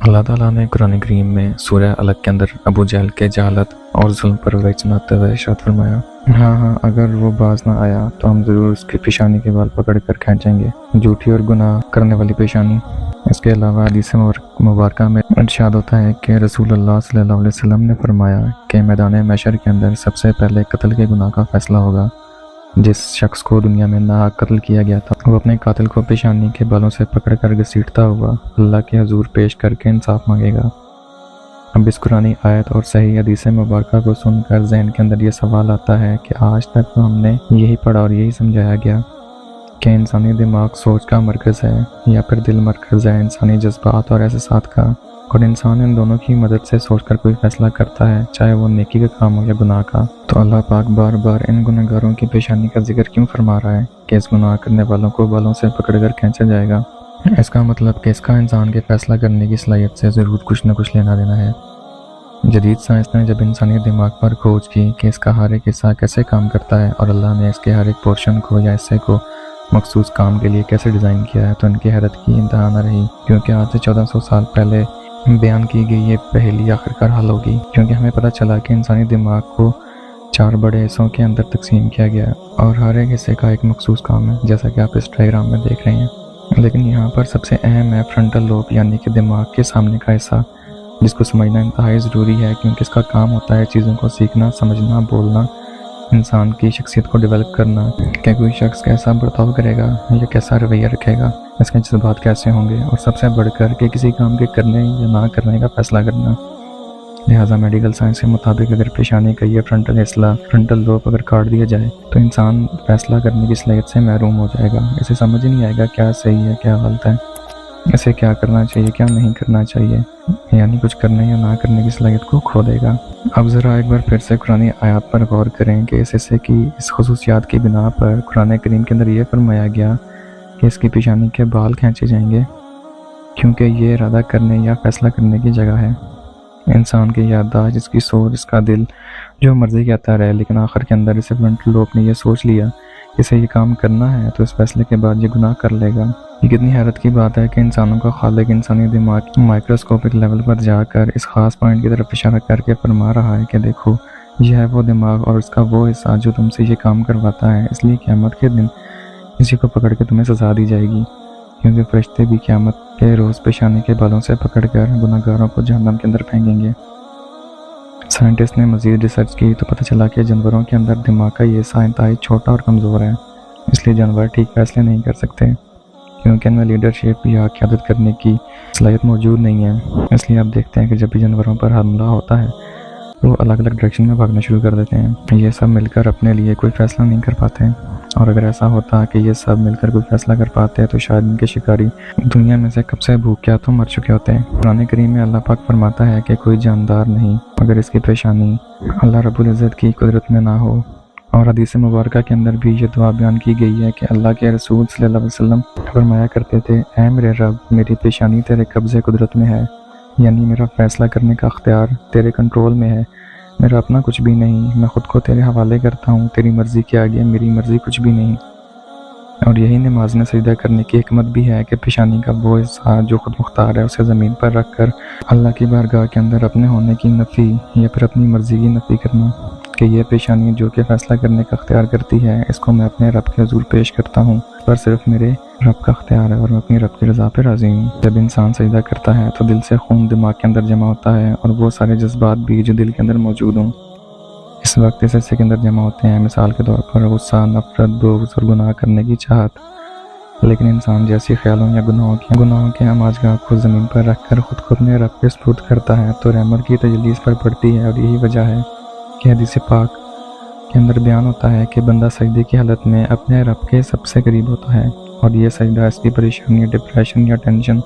اللہ تعالیٰ نے قرآن کریم میں سورہ الگ کے اندر ابو جہل کے جہالت اور ظلم پر وعظ سناتے ہوئے ارشاد فرمایا، ہاں اگر وہ باز نہ آیا تو ہم ضرور اس کی پیشانی کے بال پکڑ کر کھینچیں گے، جھوٹی اور گناہ کرنے والی پیشانی۔ اس کے علاوہ حدیث مبارکہ میں ارشاد ہوتا ہے کہ رسول اللہ صلی اللہ علیہ وسلم نے فرمایا کہ میدان محشر کے اندر سب سے پہلے قتل کے گناہ کا فیصلہ ہوگا۔ جس شخص کو دنیا میں ناحق قتل کیا گیا تھا وہ اپنے قاتل کو پیشانی کے بالوں سے پکڑ کر گھسیٹتا ہوا اللہ کے حضور پیش کر کے انصاف مانگے گا۔ اب اس قرآنی آیت اور صحیح حدیث مبارکہ کو سن کر ذہن کے اندر یہ سوال آتا ہے کہ آج تک تو ہم نے یہی پڑھا اور یہی سمجھایا گیا کہ انسانی دماغ سوچ کا مرکز ہے یا پھر دل مرکز ہے انسانی جذبات اور احساسات کا، اور انسان ان دونوں کی مدد سے سوچ کر کوئی فیصلہ کرتا ہے، چاہے وہ نیکی کا کام ہو یا گناہ کا۔ تو اللہ پاک بار بار ان گناہ گاروں کی پیشانی کا ذکر کیوں فرما رہا ہے کہ اس گناہ کرنے والوں کو بالوں سے پکڑ کر کھینچا جائے گا؟ اس کا مطلب کہ اس کا انسان کے فیصلہ کرنے کی صلاحیت سے ضرور کچھ نہ کچھ لینا دینا ہے۔ جدید سائنس نے جب انسانی دماغ پر کھوج کی کہ اس کا ہر ایک حصہ کیسے کام کرتا ہے اور اللہ نے اس کے ہر ایک پورشن کو یا حصے کو مخصوص کام کے لیے کیسے ڈیزائن کیا ہے، تو ان کی حیرت کی انتہا نہ رہی، کیونکہ آج سے 1400 سال پہلے بیان کی گئی یہ پہلی آخرکار حل ہوگی، کیونکہ ہمیں پتہ چلا کہ انسانی دماغ کو 4 بڑے حصوں کے اندر تقسیم کیا گیا ہے اور ہر ایک حصے کا ایک مخصوص کام ہے، جیسا کہ آپ اس ڈائیگرام میں دیکھ رہے ہیں۔ لیکن یہاں پر سب سے اہم ہے فرنٹل لوب، یعنی کہ دماغ کے سامنے کا حصہ، جس کو سمجھنا انتہائی ضروری ہے، کیونکہ اس کا کام ہوتا ہے چیزوں کو سیکھنا، سمجھنا، بولنا، انسان کی شخصیت کو ڈیولپ کرنا، کہ کوئی شخص کیسا برتاؤ کرے گا یا کیسا رویہ رکھے گا، اس کے جذبات کیسے ہوں گے، اور سب سے بڑھ کر کے کسی کام کے کرنے یا نہ کرنے کا فیصلہ کرنا۔ لہٰذا میڈیکل سائنس کے مطابق اگر پیشانی کا یہ فرنٹل لوب اگر کاٹ دیا جائے تو انسان فیصلہ کرنے کی صلاحیت سے محروم ہو جائے گا، اسے سمجھ نہیں آئے گا کیا صحیح ہے کیا غلط ہے، اسے کیا کرنا چاہیے کیا نہیں کرنا چاہیے، یعنی کچھ کرنے یا نہ کرنے کی صلاحیت کو کھو دے گا۔ اب ذرا ایک بار پھر سے قرآن آیات پر غور کریں کہ اس حصے کی اس خصوصیات کی بنا پر قرآن کریم کے اندر یہ فرمایا گیا کہ اس کی پیشانی کے بال کھینچے جائیں گے، کیونکہ یہ ارادہ کرنے یا فیصلہ کرنے کی جگہ ہے۔ انسان کی یادداشت، اس کی سوچ، اس کا دل جو مرضی کہتا رہے، لیکن آخر کے اندر اسے فرنٹل لوب نے یہ سوچ لیا کہ اسے یہ کام کرنا ہے تو اس فیصلے کے بعد یہ گناہ کر لے گا۔ یہ کتنی حیرت کی بات ہے کہ انسانوں کا خالق انسانی دماغ مائکروسکوپک لیول پر جا کر اس خاص پوائنٹ کی طرف اشارہ کر کے فرما رہا ہے کہ دیکھو یہ ہے وہ دماغ اور اس کا وہ حصہ جو تم سے یہ کام کرواتا ہے، اس لیے قیامت کے دن اسی کو پکڑ کے تمہیں سزا دی جائے گی، کیونکہ فرشتے بھی قیامت کے روز پیشانی کے بالوں سے پکڑ کر گناہ گاروں کو جہنم کے اندر پھینکیں گے۔ سائنٹسٹ نے مزید ریسرچ کی تو پتہ چلا کہ جانوروں کے اندر دماغ کا یہ حصہ انتہائی چھوٹا اور کمزور ہے، اس لیے جانور ٹھیک فیصلے نہیں کر سکتے، کیونکہ ان میں لیڈرشپ یا قیادت کرنے کی صلاحیت موجود نہیں ہے۔ اس لیے آپ دیکھتے ہیں کہ جب بھی جانوروں پر حملہ ہوتا ہے تو وہ الگ الگ ڈائریکشن میں بھاگنا شروع کر دیتے ہیں، یہ سب مل کر اپنے لیے کوئی فیصلہ نہیں کر پاتے، اور اگر ایسا ہوتا کہ یہ سب مل کر کوئی فیصلہ کر پاتے تو شاید ان کے شکاری دنیا میں سے کب سے بھوکیا تو مر چکے ہوتے ہیں۔ قرآن کریم میں اللہ پاک فرماتا ہے کہ کوئی جاندار نہیں اگر اس کی پیشانی اللہ رب العزت کی قدرت میں نہ ہو، اور حدیث مبارکہ کے اندر بھی یہ دعا بیان کی گئی ہے کہ اللہ کے رسول صلی اللہ علیہ وسلم فرمایا کرتے تھے، اے میرے رب میری پیشانی تیرے قبضے قدرت میں ہے، یعنی میرا فیصلہ کرنے کا اختیار تیرے کنٹرول میں ہے، میرا اپنا کچھ بھی نہیں، میں خود کو تیرے حوالے کرتا ہوں، تیری مرضی کے آگے میری مرضی کچھ بھی نہیں۔ اور یہی نماز میں سجدہ کرنے کی حکمت بھی ہے کہ پیشانی کا وہ حصہ جو خود مختار ہے اسے زمین پر رکھ کر اللہ کی بارگاہ کے اندر اپنے ہونے کی نفی یا پھر اپنی مرضی کی نفی کرنا، کہ یہ پیشانی جو کہ فیصلہ کرنے کا اختیار کرتی ہے، اس کو میں اپنے رب کے حضور پیش کرتا ہوں، پر صرف میرے رب کا اختیار ہے اور میں اپنی رب کی رضا پہ راضی ہوں۔ جب انسان سجدہ کرتا ہے تو دل سے خون دماغ کے اندر جمع ہوتا ہے اور وہ سارے جذبات بھی جو دل کے اندر موجود ہوں اس وقت اس حصے کے اندر جمع ہوتے ہیں، مثال کے طور پر غصہ، نفرت، بغض اور گناہ کرنے کی چاہت۔ لیکن انسان جیسی خیالوں یا گناہوں کے آماجگاہ کو زمین پر رکھ کر خود کو اپنے رب کے سپرد کرتا ہے تو رحمت کی تجلی اس پر پڑتی ہے، اور یہی وجہ ہے کہ حدیث پاک کے اندر بیان ہوتا ہے کہ بندہ سجدے کی حالت میں اپنے رب کے سب سے قریب ہوتا ہے، اور یہ سجدہ اس کی پریشانی، ڈپریشن یا ٹینشن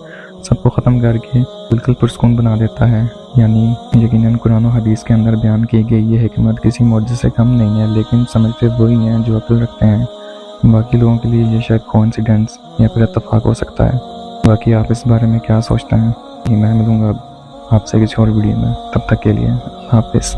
سب کو ختم کر کے بالکل پرسکون بنا دیتا ہے۔ یعنی یقیناً قرآن و حدیث کے اندر بیان کی گئی یہ حکمت کسی معجزے سے کم نہیں ہے، لیکن سمجھتے وہی ہیں جو عقل رکھتے ہیں، باقی لوگوں کے لیے یہ شاید کوئنسیڈنس یا پھر اتفاق ہو سکتا ہے۔ باقی آپ اس بارے میں کیا سوچتے ہیں؟ میں ملوں گا آپ سے کسی اور ویڈیو میں، تب تک کے لیے اللہ حافظ۔